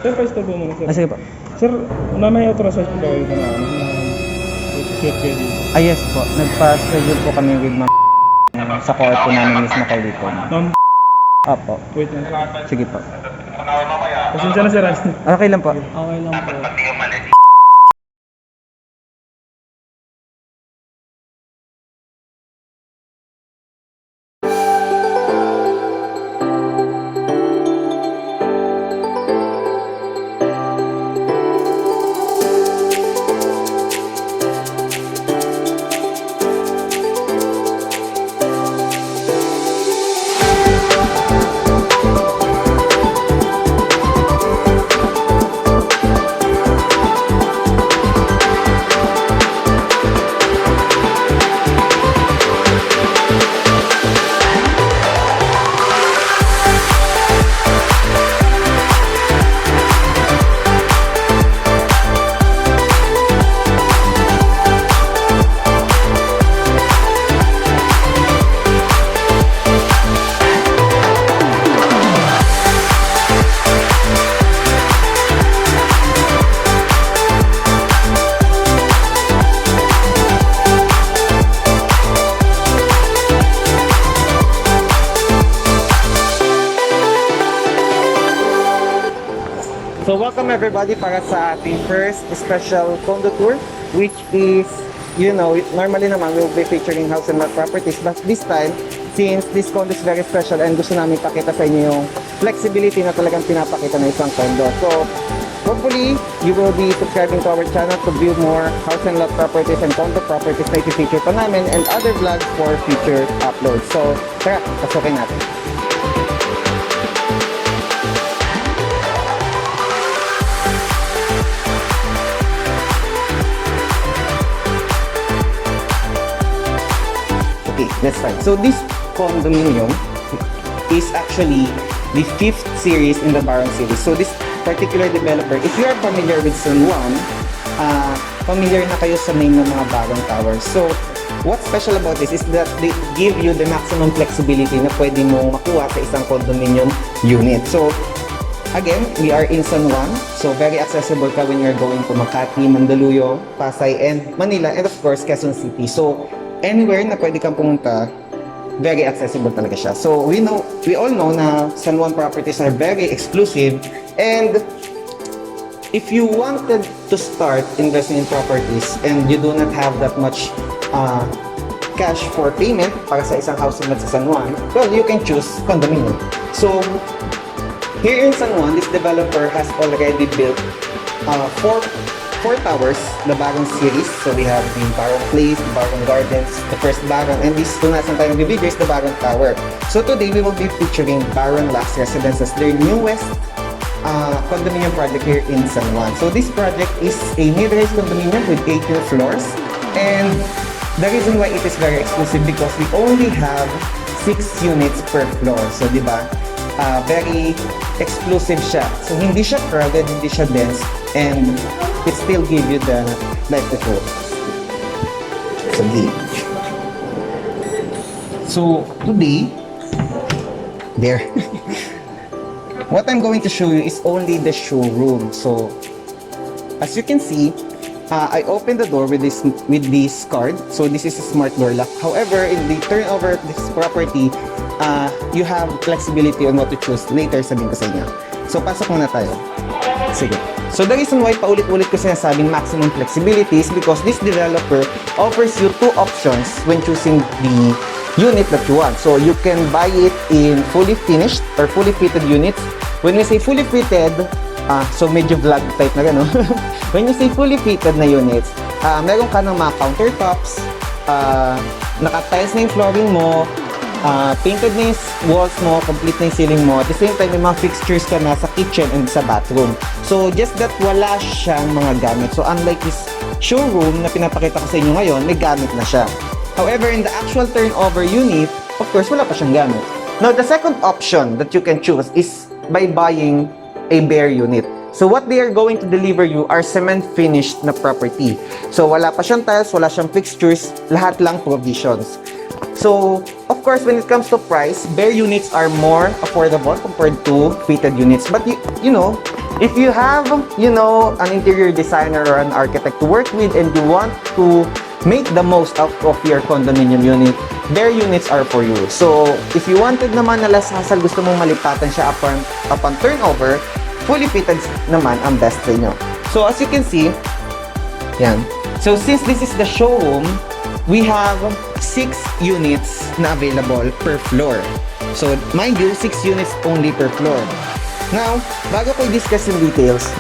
Sir, pa-stop po muna, sir. Sige po. Sir, may authorize po kayo na shoot kayo dito? Yes po. Nagpa-schedule po kami with ma'am sa court po namin mismo kay dito. Ma'am, Opo. wait lang. Sige po. Pasensya na, sir. Okay lang po. Okay lang po. So welcome everybody para sa ating first special condo tour, which is, you know, normally naman we'll be featuring house and lot properties, but this time, since this condo is very special and gusto namin pakita sa inyo yung flexibility na talagang pinapakita ng isang condo. So hopefully, you will be subscribing to our channel to view more house and lot properties and condo properties na iti-feature pa namin and other vlogs for future uploads. So tara, pasukin natin. Okay, let's start. So this condominium is actually the 5th series in the Baron series. So this particular developer, if you are familiar with San Juan, familiar na kayo sa name ng mga Baron towers. So what's special about this is that they give you the maximum flexibility na pwede mong makuha sa isang condominium unit. So again, we are in San Juan, so very accessible ka when you're going to Makati, Mandaluyong, Pasay, and Manila, and of course, Quezon City. So anywhere na pwede kang pumunta, very accessible talaga siya. So we all know na San Juan properties are very exclusive, and if you wanted to start investing in properties and you do not have that much cash for payment para sa isang house sa San Juan, well, you can choose condominium. So here in San Juan, this developer has already built four towers, the Baron series. So we have the Baron Place, the Baron Gardens, the first Baron, and this two nasan tayong video is the Baron Tower. So today we will be featuring Baron Lux Residences, their newest condominium project here in San Juan. So this project is a mid-rise condominium with 18 floors, and the reason why it is very exclusive because we only have 6 units per floor. So di ba? Very exclusive siya. So hindi siya crowded, hindi siya dense, and it still give you the tour. So today, there. What I'm going to show you is only the showroom. So as you can see, I opened the door with this card. So this is a smart door lock. However, in the turnover of this property, you have flexibility on what to choose. Later, sabihin ko sa inyo. So pasok muna tayo. Sige. So the reason why paulit-ulit ko sinasabing maximum flexibility is because this developer offers you 2 options when choosing the unit that you want. So you can buy it in fully finished or fully fitted units. When we say fully fitted, so medyo vlog type na gano'n. When you say fully fitted na units, meron ka ng mga countertops, naka-tiles na yung flooring mo, painted na yung walls mo, complete na yung ceiling mo. At the same time, may mga fixtures ka na sa kitchen and sa bathroom. So, just that wala siyang mga gamit. So, unlike this showroom na pinapakita ko sa inyo ngayon, may gamit na siya. However, in the actual turnover unit, of course, wala pa siyang gamit. Now, the second option that you can choose is by buying a bare unit. So, what they are going to deliver you are cement-finished na property. So, wala pa siyang tiles, wala siyang fixtures, lahat lang provisions. So, of course, when it comes to price, bare units are more affordable compared to fitted units. But you know, if you have, you know, an interior designer or an architect to work with and you want to make the most out of your condominium unit, their units are for you. So, if you wanted naman na lasasal, gusto mong malipatan siya upon turnover, fully fitted naman ang best sa inyo. So, as you can see, yan. So, since this is the showroom, we have 6 units na available per floor. So, mind you, 6 units only per floor. Now, bago ko i-discuss yung details,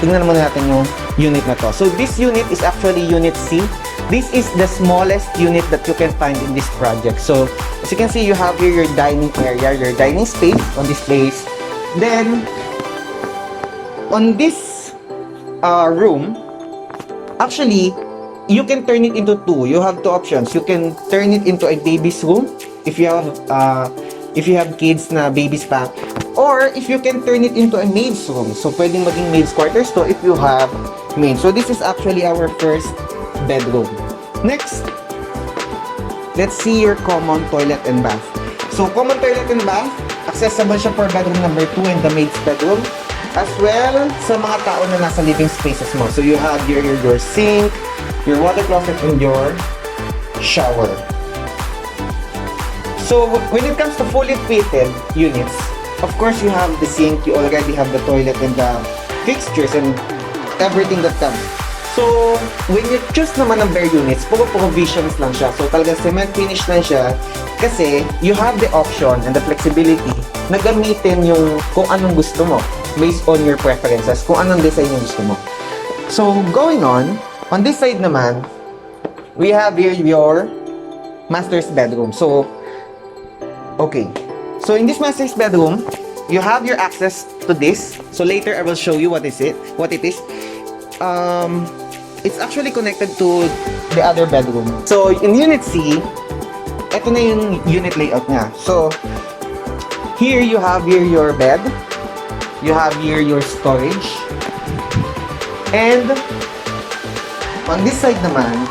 tingnan naman natin yung unit na to. So, this unit is actually Unit C. This is the smallest unit that you can find in this project. So, as you can see, you have here your dining area, your dining space on this place. Then, on this room, actually, you can turn it into 2. You have 2 options. You can turn it into a baby's room if you have kids na babies pa. Or if you can turn it into a maid's room. So, pwedeng maging maid's quarters to if you have maid. So, this is actually our first bedroom. Next, let's see your common toilet and bath. So, common toilet and bath, accessible siya for bedroom number 2 and the maid's bedroom. As well, sa mga tao na nasa living spaces mo. So, you have your sink, your water closet, and your shower. So, when it comes to fully fitted units, of course, you have the sink, you already have the toilet and the fixtures and everything that comes. So, when you choose naman ng bare units, puro provisions lang siya. So, talagang cement finish lang siya kasi you have the option and the flexibility na gamitin yung kung anong gusto mo based on your preferences, kung anong design yung gusto mo. So, going on this side naman, we have here your master's bedroom. So, okay. So, in this master's bedroom, you have your access to this. So, later I will show you what it is. It's actually connected to the other bedroom. So, in Unit C, ito na yung unit layout niya. So, here you have here your bed. You have here your storage. And, on this side naman,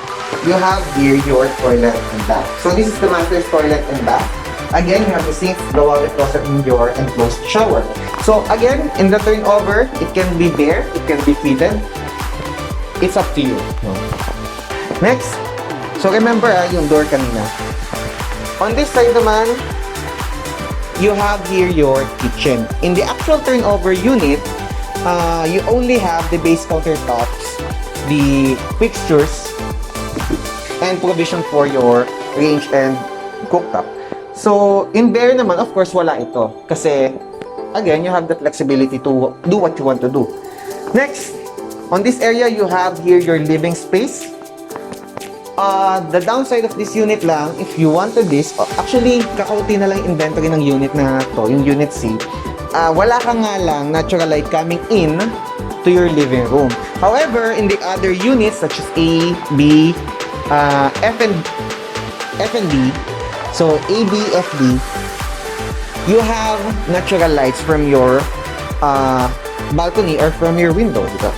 you have here your toilet and bath. So, this is the master's toilet and bath. Again, you have the sink, the water closet, and your enclosed shower. So, again, in the turnover, it can be bare, it can be fitted. It's up to you. Next, so remember yung door kanina. On this side naman, you have here your kitchen. In the actual turnover unit, you only have the base countertops, the fixtures, and provision for your range and cooktop. So, in there naman, of course, wala ito. Kasi, again, you have the flexibility to do what you want to do. Next, on this area, you have here your living space. The downside of this unit lang, if you wanted this, actually, kakauti na lang inventory ng unit na to, yung Unit C. Wala ka nga lang natural light coming in to your living room. However, in the other units, such as A, B, F and D, so A, B, F, D, you have natural lights from your balcony or from your window. Diba?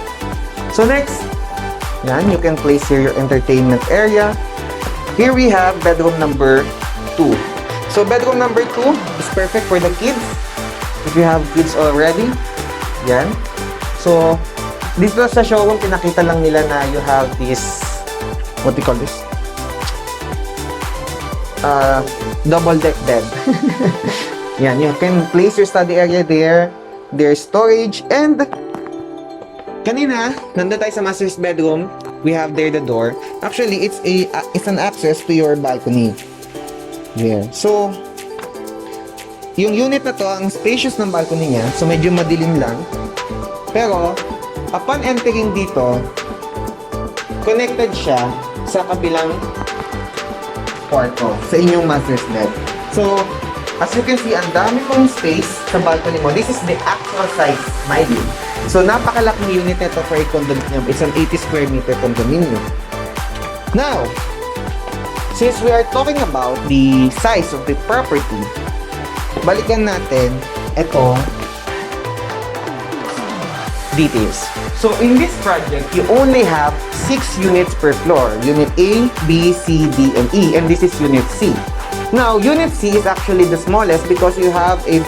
So next, yan, you can place here your entertainment area. Here we have bedroom number 2. So bedroom number 2 is perfect for the kids. If you have kids already, yan. So, dito sa showroom, pinakita lang nila na you have this, what do you call this? Double deck bed. Yan, you can place your study area there. There's storage and kanina, nandun tayo sa master's bedroom. We have there the door. Actually, it's an access to your balcony. There. So, yung unit na to, ang spacious ng balcony niya. So, medyo madilim lang. Pero, upon entering dito, connected siya sa kabilang kwarto, sa inyong master's bed. So, as you can see, ang dami kong space sa balcony mo. This is the actual size, my view. So, napakalaking unit nito for a condominium. It's an 80 square meter condominium. Now, since we are talking about the size of the property, balikan natin itong details. So, in this project, you only have 6 units per floor. Unit A, B, C, D, and E. And this is Unit C. Now, Unit C is actually the smallest because you have a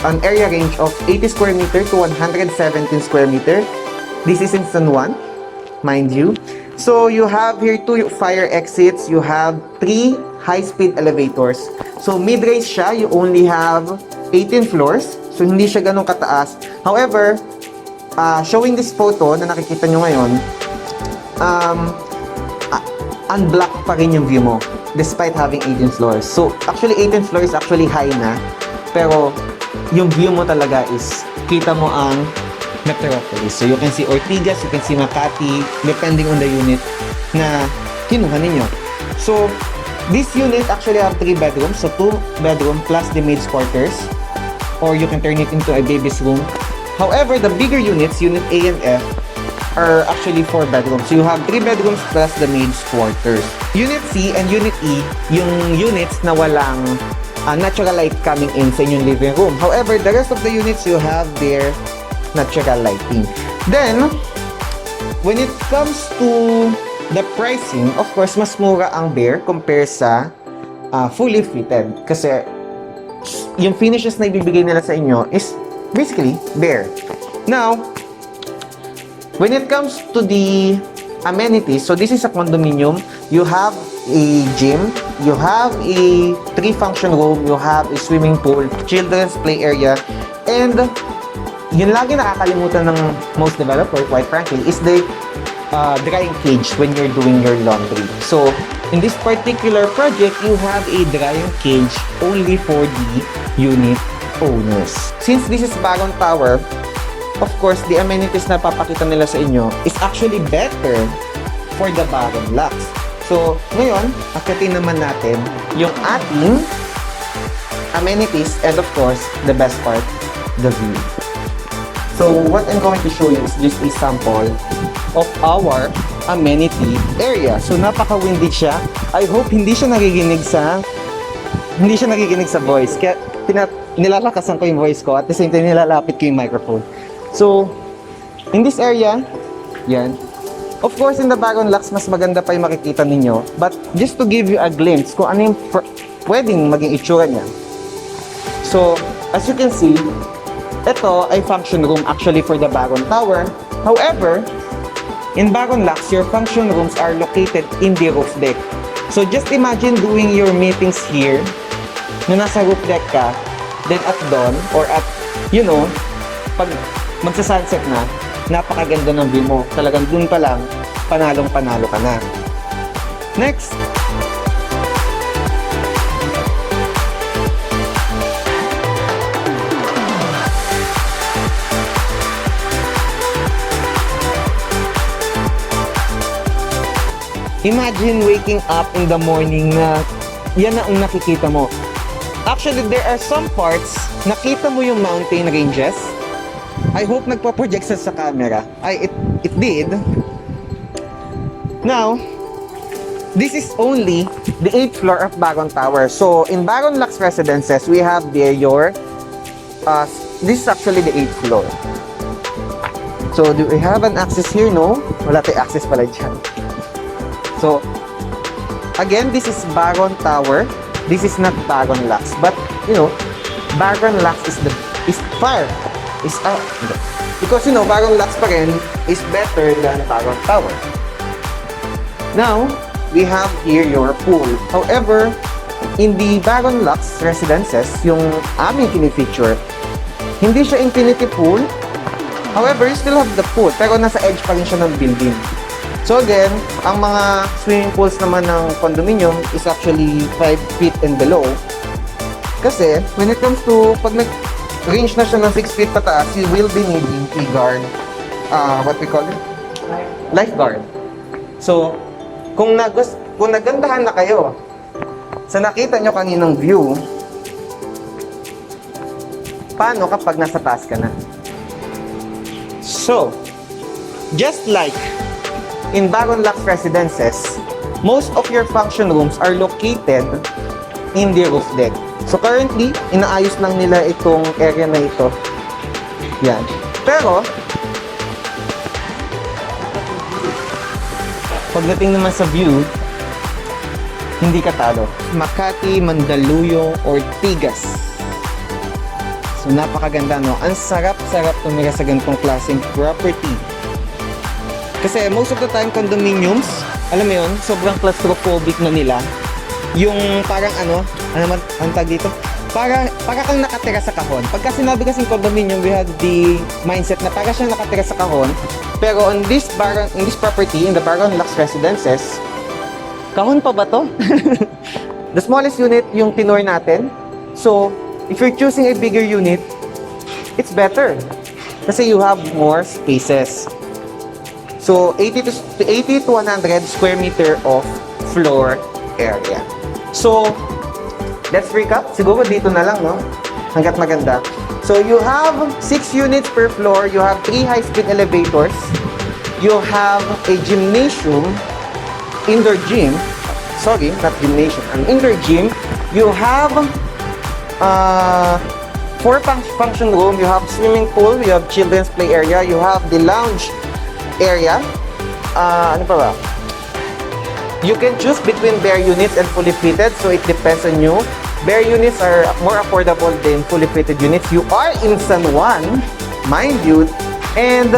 an area range of 80 square meter to 117 square meter. This is in San Juan, mind you. So you have here 2 fire exits, you have 3 high-speed elevators. So mid-rise siya, you only have 18 floors. So hindi siya ganun kataas. However, showing this photo na nakikita nyo ngayon, unblocked pa rin yung view mo despite having 18 floors. So actually 18 floors is actually high na, pero yung view mo talaga is kita mo ang Metropolis. So you can see Ortigas, you can see Makati, depending on the unit na kinuha ninyo. So this unit actually have 3 bedrooms, so 2 bedroom plus the maid's quarters, or you can turn it into a baby's room. However, the bigger units, unit A and F, are actually 4 bedrooms. So you have 3 bedrooms plus the maid's quarters. Unit C and Unit E, yung units na walang natural light coming in sa inyong living room. However, the rest of the units, you have their natural lighting. Then, when it comes to the pricing, of course, mas mura ang bare compare sa fully fitted. Kasi, yung finishes na ibibigay nila sa inyo is basically bare. Now, when it comes to the amenities, so this is a condominium. You have a gym, you have a 3-function room, you have a swimming pool, children's play area, and yun lagi nakakalimutan ng most developer, quite frankly, is the drying cage when you're doing your laundry. So, in this particular project, you have a drying cage only for the unit owners. Since this is bagong tower, of course, the amenities na papakita nila sa inyo is actually better for the bagong blocks. So, ngayon, akitin naman natin yung ating amenities and of course, the best part, the view. So, what I'm going to show you is just a sample of our amenity area. So, napaka-windy siya. I hope hindi siya nagiginig sa voice. Kaya, nilalakasan ko yung voice ko at the same time, nilalapit ko yung microphone. So, in this area, yan. Of course, in the bagong locks, mas maganda pa yung makikita ninyo. But, just to give you a glimpse kung ano yung pwedeng maging itsura niya. So, as you can see, ito ay function room actually for the bagong tower. However, in bagong locks, your function rooms are located in the roof deck. So just imagine doing your meetings here na nasa roof deck ka, then at dawn or at, you know, pag magsa-sunset na, napakaganda ng view mo. Talagang dun pa lang, panalong-panalo ka na. Next! Imagine waking up in the morning na yan na ang nakikita mo. Actually, there are some parts, nakita mo yung mountain ranges. I hope nagpa-project sa camera. It did. Now, this is only the 8th floor of Bagong Tower. So, in Bagong Lux Residences, we have there your, this is actually the 8th floor. So, do we have an access here? No? Wala tayong access pala dyan. So, again, this is Bagong Tower. This is not Bagong Lux. But, you know, Bagong Lux is far. Is out. Because, you know, Bagong Lux pa rin is better than Bagong Tower. Now, we have here your pool. However, in the Bagong Lux Residences, yung aming kini-feature, hindi siya infinity pool. However, you still have the pool. Pero nasa edge pa rin siya ng building. So again, ang mga swimming pools naman ng condominium is actually 5 feet and below. Kasi, when it comes to, pag nag-range na siya ng 6 feet pataas, you will be needing a guard, what we call it? Lifeguard. So, kung nagandahan na kayo sa nakita nyo kaninang view, paano kapag nasa taas ka na? So, just like in Bagong Lux Residences, most of your function rooms are located in the roof deck. So currently, inaayos lang nila itong area na ito. Yan. Pero, pagdating naman sa view, hindi ka talo. Makati, Mandaluyong, Ortigas. So napakaganda, no? Ang sarap-sarap tumira sa ganitong klaseng property. Kasi most of the time, condominiums, alam mo yun, sobrang claustrophobic na nila. Yung parang ano ang tag dito? Para kang nakatira sa kahon. Pagka sinabi kasing condominium, we have the mindset na para siyang nakatira sa kahon. Pero in this property, in the Baron Lux Residences, kahon pa ba to? The smallest unit yung tinor natin. So, if you're choosing a bigger unit, it's better. Kasi you have more spaces. So, 80 to 100 square meter of floor area. So, let's recap. Siguro dito na lang, no? Hanggat maganda. So, you have 6 units per floor. You have 3 high-speed elevators. You have a gymnasium, indoor gym. Sorry, not gymnasium. An indoor gym. You have 4 function room. You have swimming pool. You have children's play area. You have the lounge area. Ano pa ba? You can choose between bare units and fully fitted, so it depends on you. Bare units are more affordable than fully fitted units. You are in San Juan, mind you, and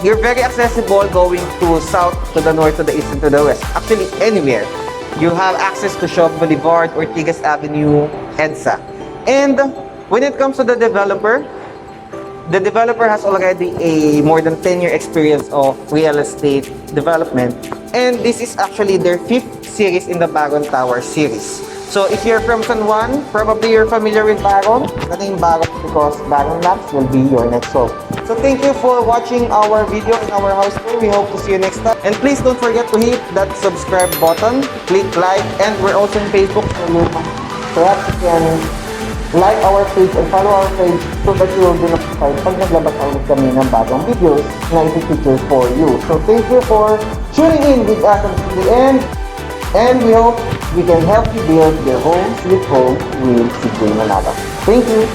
you're very accessible going to south, to the north, to the east, and to the west. Actually, anywhere. You have access to Shaw Boulevard, Ortigas Avenue, EDSA. And when it comes to the developer has already a more than 10-year experience of real estate development. And this is actually their 5th series in the Baron Tower series. So if you're from San Juan, probably you're familiar with Baron. Nating Baron because Baron Labs will be your next home. So thank you for watching our video in our house tour. We hope to see you next time. And please don't forget to hit that subscribe button, click like, and we're also on Facebook. So perhaps you can like our page and follow our page so that you will be notified pag naglabas ulit kami ng bagong videos na isi-feature for you. So thank you for tuning in with us until the end, and we hope we can help you build your home sweet home with CJ Manalo. Thank you!